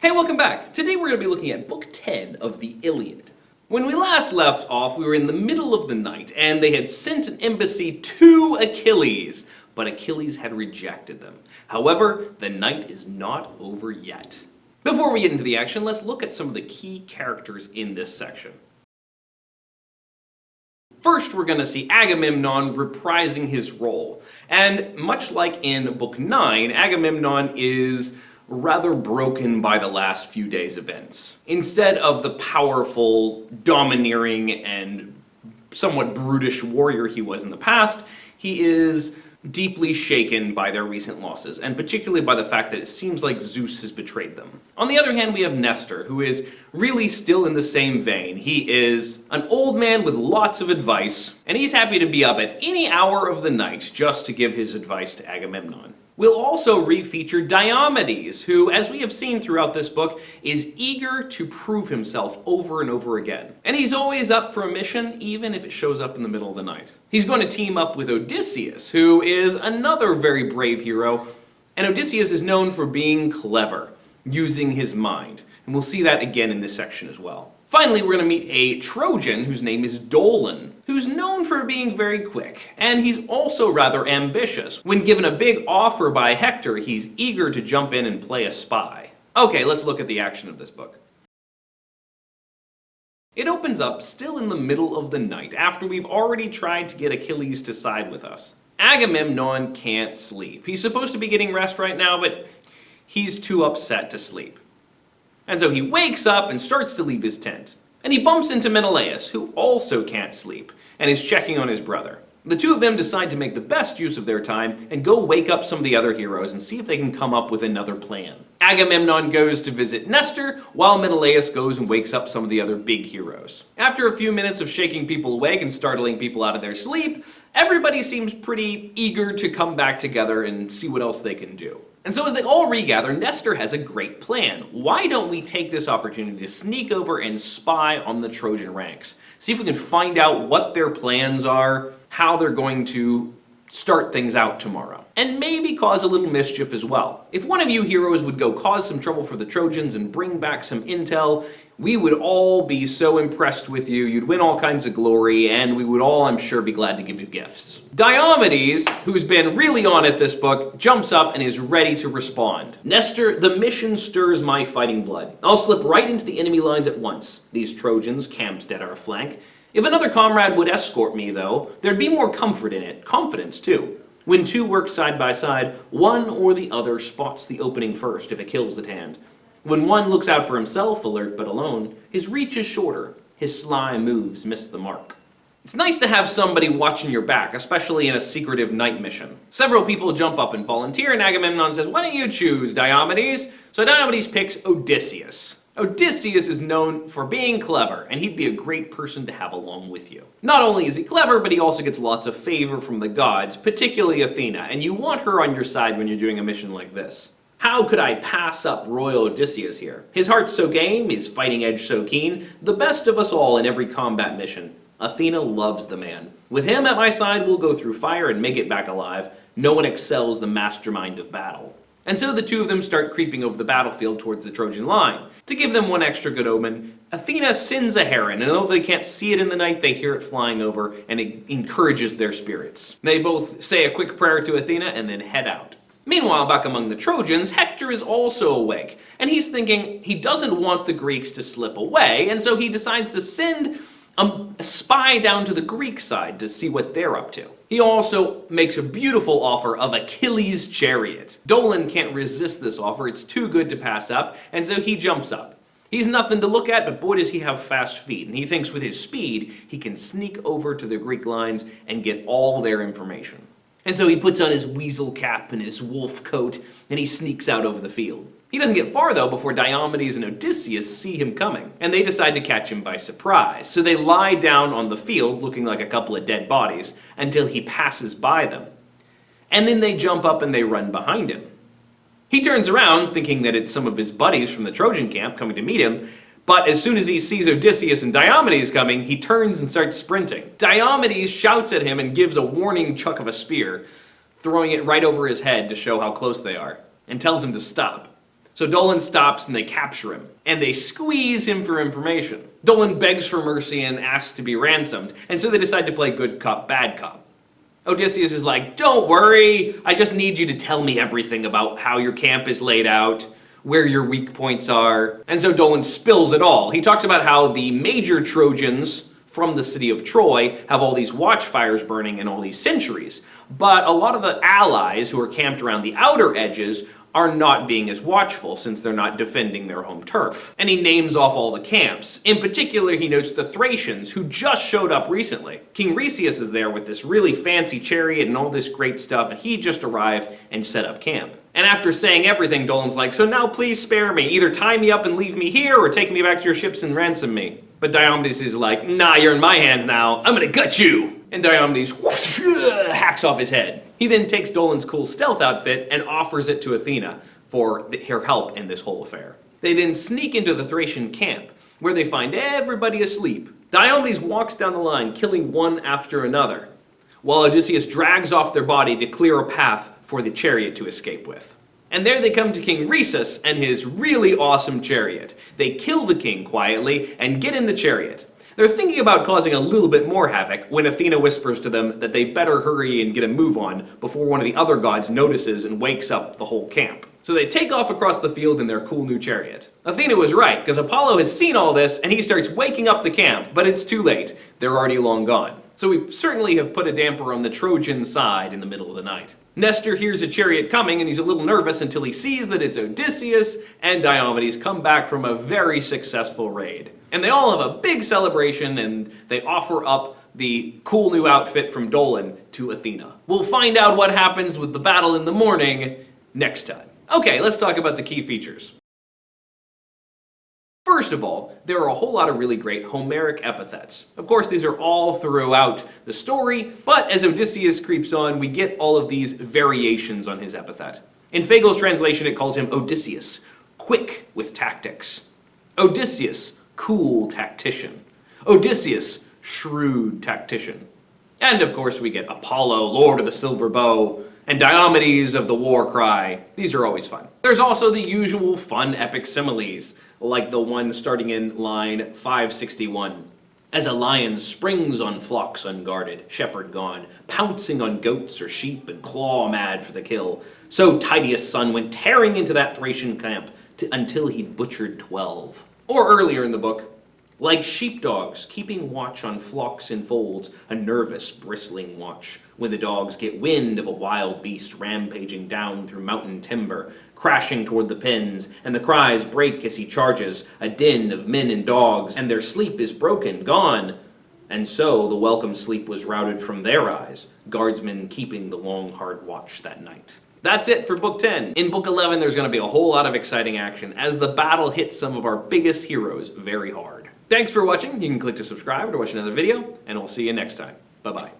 Hey, welcome back! Today we're going to be looking at Book 10 of the Iliad. When we last left off, we were in the middle of the night, and they had sent an embassy to Achilles, but Achilles had rejected them. However, the night is not over yet. Before we get into the action, let's look at some of the key characters in this section. First, we're going to see Agamemnon reprising his role. And much like in Book 9, Agamemnon is rather broken by the last few days' events. Instead of the powerful, domineering, and somewhat brutish warrior he was in the past, he is deeply shaken by their recent losses, and particularly by the fact that it seems like Zeus has betrayed them. On the other hand, we have Nestor, who is really still in the same vein. He is an old man with lots of advice, and he's happy to be up at any hour of the night just to give his advice to Agamemnon. We'll also re-feature Diomedes, who, as we have seen throughout this book, is eager to prove himself over and over again. And he's always up for a mission, even if it shows up in the middle of the night. He's going to team up with Odysseus, who is another very brave hero, and Odysseus is known for being clever, using his mind. And we'll see that again in this section as well. Finally, we're going to meet a Trojan whose name is Dolon, who's known for being very quick, and he's also rather ambitious. When given a big offer by Hector, he's eager to jump in and play a spy. Okay, let's look at the action of this book. It opens up still in the middle of the night, after we've already tried to get Achilles to side with us. Agamemnon can't sleep. He's supposed to be getting rest right now, but he's too upset to sleep. And so he wakes up and starts to leave his tent. And he bumps into Menelaus, who also can't sleep, and is checking on his brother. The two of them decide to make the best use of their time and go wake up some of the other heroes and see if they can come up with another plan. Agamemnon goes to visit Nestor, while Menelaus goes and wakes up some of the other big heroes. After a few minutes of shaking people awake and startling people out of their sleep, everybody seems pretty eager to come back together and see what else they can do. And so as they all regather, Nestor has a great plan. Why don't we take this opportunity to sneak over and spy on the Trojan ranks? See if we can find out what their plans are, how they're going to start things out tomorrow. And maybe cause a little mischief as well. If one of you heroes would go cause some trouble for the Trojans and bring back some intel, we would all be so impressed with you, you'd win all kinds of glory, and we would all, I'm sure, be glad to give you gifts. Diomedes, who's been really on it this book, jumps up and is ready to respond. Nestor, the mission stirs my fighting blood. I'll slip right into the enemy lines at once. These Trojans camped at our flank. If another comrade would escort me, though, there'd be more comfort in it, confidence too. When two work side by side, one or the other spots the opening first if a kill's at hand. When one looks out for himself, alert but alone, his reach is shorter, his sly moves miss the mark. It's nice to have somebody watching your back, especially in a secretive night mission. Several people jump up and volunteer, and Agamemnon says, "Why don't you choose, Diomedes?" So Diomedes picks Odysseus. Odysseus is known for being clever, and he'd be a great person to have along with you. Not only is he clever, but he also gets lots of favor from the gods, particularly Athena, and you want her on your side when you're doing a mission like this. How could I pass up royal Odysseus here? His heart's so game, his fighting edge so keen, the best of us all in every combat mission. Athena loves the man. With him at my side, we'll go through fire and make it back alive. No one excels the mastermind of battle. And so the two of them start creeping over the battlefield towards the Trojan line. To give them one extra good omen, Athena sends a heron, and though they can't see it in the night, they hear it flying over, and it encourages their spirits. They both say a quick prayer to Athena and then head out. Meanwhile, back among the Trojans, Hector is also awake, and he's thinking he doesn't want the Greeks to slip away, and so he decides to send a spy down to the Greek side to see what they're up to. He also makes a beautiful offer of Achilles' chariot. Dolon can't resist this offer, it's too good to pass up, and so he jumps up. He's nothing to look at, but boy does he have fast feet, and he thinks with his speed, he can sneak over to the Greek lines and get all their information. And so he puts on his weasel cap and his wolf coat, and he sneaks out over the field. He doesn't get far, though, before Diomedes and Odysseus see him coming, and they decide to catch him by surprise. So they lie down on the field, looking like a couple of dead bodies, until he passes by them. And then they jump up and they run behind him. He turns around, thinking that it's some of his buddies from the Trojan camp coming to meet him, but as soon as he sees Odysseus and Diomedes coming, he turns and starts sprinting. Diomedes shouts at him and gives a warning chuck of a spear, throwing it right over his head to show how close they are, and tells him to stop. So Dolan stops and they capture him, and they squeeze him for information. Dolan begs for mercy and asks to be ransomed, and so they decide to play good cop, bad cop. Odysseus is like, don't worry, I just need you to tell me everything about how your camp is laid out, where your weak points are. And so Dolan spills it all. He talks about how the major Trojans from the city of Troy have all these watchfires burning and all these sentries, but a lot of the allies who are camped around the outer edges are not being as watchful since they're not defending their home turf. And he names off all the camps. In particular, he notes the Thracians, who just showed up recently. King Rheseus is there with this really fancy chariot and all this great stuff, and he just arrived and set up camp. And after saying everything, Dolan's like, so now please spare me. Either tie me up and leave me here, or take me back to your ships and ransom me. But Diomedes is like, nah, you're in my hands now. I'm gonna gut you. And Diomedes whoosh, hacks off his head. He then takes Dolan's cool stealth outfit and offers it to Athena for her help in this whole affair. They then sneak into the Thracian camp, where they find everybody asleep. Diomedes walks down the line, killing one after another, while Odysseus drags off their body to clear a path for the chariot to escape with. And there they come to King Rhesus and his really awesome chariot. They kill the king quietly and get in the chariot. They're thinking about causing a little bit more havoc when Athena whispers to them that they better hurry and get a move on before one of the other gods notices and wakes up the whole camp. So they take off across the field in their cool new chariot. Athena was right, because Apollo has seen all this and he starts waking up the camp, but it's too late. They're already long gone. So we certainly have put a damper on the Trojan side in the middle of the night. Nestor hears a chariot coming and he's a little nervous until he sees that it's Odysseus and Diomedes come back from a very successful raid. And they all have a big celebration and they offer up the cool new outfit from Dolan to Athena. We'll find out what happens with the battle in the morning next time. Okay, let's talk about the key features. First of all, there are a whole lot of really great Homeric epithets. Of course, these are all throughout the story, but as Odysseus creeps on, we get all of these variations on his epithet. In Fagel's translation, it calls him Odysseus, quick with tactics. Odysseus, cool tactician. Odysseus, shrewd tactician. And of course, we get Apollo, Lord of the Silver Bow, and Diomedes of the war cry. These are always fun. There's also the usual fun epic similes, like the one starting in line 561. As a lion springs on flocks unguarded, shepherd gone, pouncing on goats or sheep and claw mad for the kill, so Tydeus' son went tearing into that Thracian camp until he'd butchered 12. Or earlier in the book, like sheepdogs keeping watch on flocks in folds, a nervous, bristling watch, when the dogs get wind of a wild beast rampaging down through mountain timber, crashing toward the pens, and the cries break as he charges, a din of men and dogs, and their sleep is broken, gone. And so the welcome sleep was routed from their eyes, guardsmen keeping the long, hard watch that night. That's it for Book 10. In Book 11, there's going to be a whole lot of exciting action as the battle hits some of our biggest heroes very hard. Thanks for watching. You can click to subscribe to watch another video, and we'll see you next time. Bye-bye.